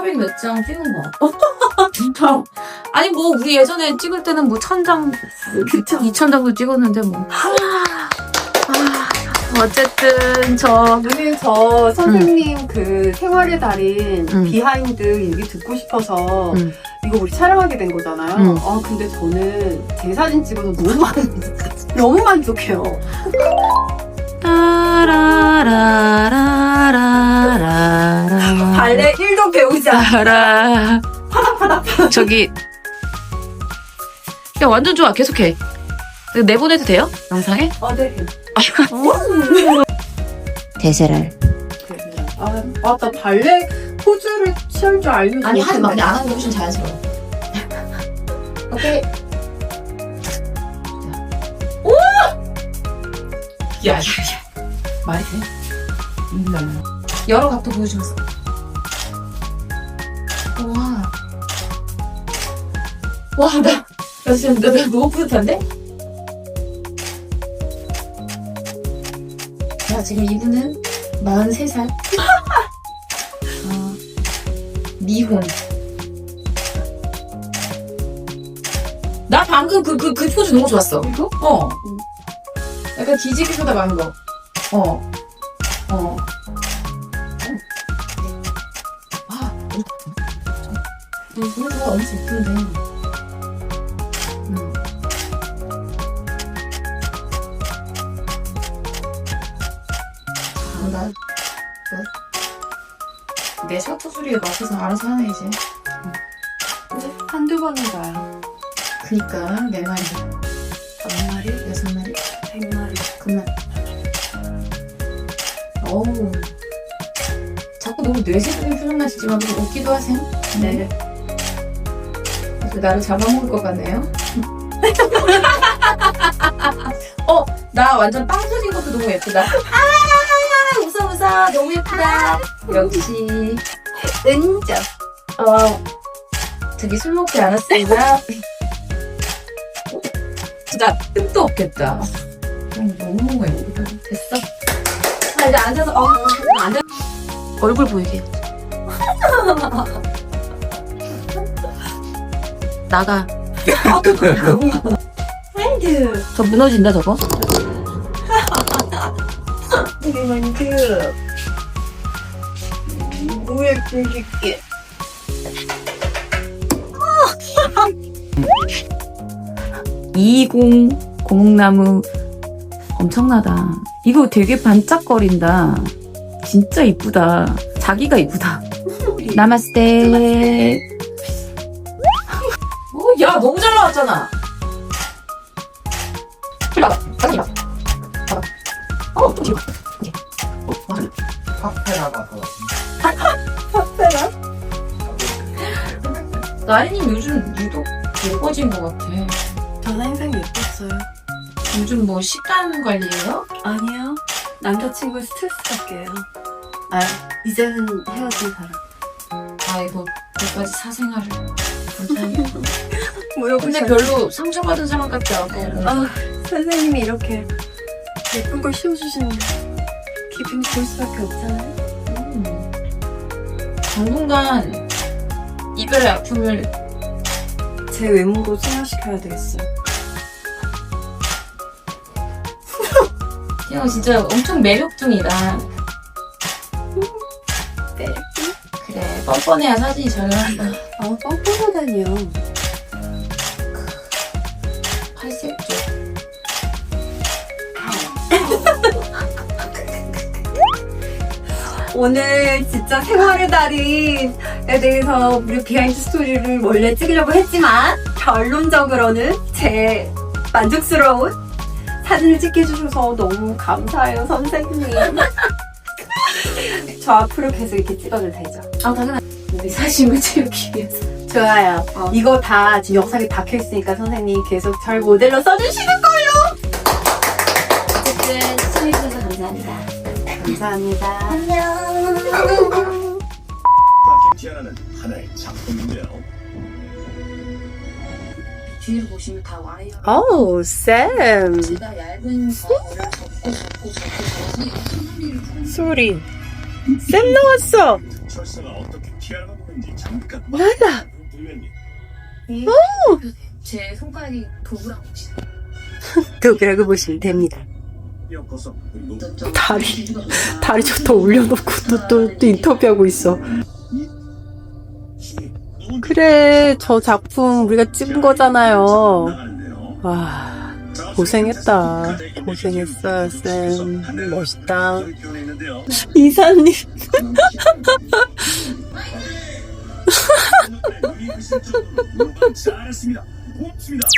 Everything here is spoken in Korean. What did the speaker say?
400 몇 장 찍은 거. 아니 뭐 우리 예전에 찍을 때는 뭐 1000장, 2000장도 찍었는데 뭐. 어쨌든 오늘 저 선생님 그 생활의 달인 비하인드 얘기 듣고 싶어서 이거 우리 촬영하게 된 거잖아요. 아 근데 저는 제 사진 찍어서 너무 만족해요. 발레 1도 배우지 않아. 저기 야 완전 좋아. 계속해. 내보내도 돼요? 영상에? 네. 대세랄. 아 맞다. 발레 포즈를 취할 줄 알면 아니 하지 마. 그냥 안 하는 게 훨씬 자연스러워. 오케이. 오! 야. 말이 돼? 여러 각도 보여주면서. 와, 나 지금 나 너무 뿌듯한데? 자, 지금 이분은 43살. 미혼. 나 방금 그 포즈 너무 좋았어. 이거? 약간 뒤지기 쳐다보는 거. 노래 좋아. 엄청 예쁜데. 내 셔터 소리에 맞춰서 알아서 하네 이제. 한두 번은 가요. 그니까 내 말이 4마리? 6마리? 100마리. 그만. 어우 자꾸 너무 뇌세적인 표정만 짓지만 좀 웃기도 하세요? 네. 그래서 나를 잡아먹을 것 같네요. 나 완전 빵 터진 것도 너무 예쁘다. 웃어 너무 예쁘다. 역시 은정. 저기 술 먹지 않았습니다. 진짜 끝도 없겠다. 너무 예쁘다. 됐어. 자 이제 앉아서 앉아. 얼굴 보이게. 나가. 핸드. 저 무너진다 저거. 우리 만두. 뭐에 불릴게. 고목나무 엄청나다. 이거 되게 반짝거린다. 진짜 이쁘다. 자기가 이쁘다. 나마스테. 야 너무 잘 나왔잖아. 파페라가 더 파페라? 나리님 요즘 유독 예뻐진 것 같아. 전 항상 예뻤어요. 요즘 뭐 식단 관리해요? 아니요. 남자친구 스트레스 받게요. 이제는 헤어진 사람. 아이고 여기까지 사생활을. 감사해요. 뭐요? 근데 별로 상처받은 사람 같지 않고. 선생님이 이렇게 예쁜 걸 씌워주시는 기분이 좋을 수밖에 없잖아요. 당분간 이별의 아픔을 제 외모로 소화시켜야 되겠어요. 그냥 진짜 엄청 매력둥이다. 매력둥? 그래 뻔뻔해야 사진이 잘 나온다. 뻔뻔하다니요. 팔색조. 오늘 진짜 생활의 달인에 대해서 우리 비하인드 스토리를 원래 찍으려고 했지만 결론적으로는 제 만족스러운 사진을 찍게 해주셔서 너무 감사해요, 선생님. 저 앞으로 계속 이렇게 찍어도 되죠? 당연하지. 우리 사심을 채우기 위해서. 좋아요. 이거 다 지금 영상에 박혀있으니까 선생님 계속 절 모델로 써주시는 걸로! 어쨌든 시청해주셔서 감사합니다. 감사합니다. 안녕. 김티아나는 하나의 작품인데요. 뒤를 보시면 다 와요. 오, 쌤. 제가 얇은 거를 접고 소리. 쌤 나왔어. 철사가 어떻게 티아나보고 잠깐. 뭐야? 제 손가락이 도구라고 보시죠. 독이라고 보시면 됩니다. 다리 저더 올려놓고 또 인터뷰하고 있어. 그래, 저 작품 우리가 찍은 거잖아요. 와, 고생했다. 고생했어요, 쌤. 멋있다. 이사님. 잘했습니다. 고맙습니다.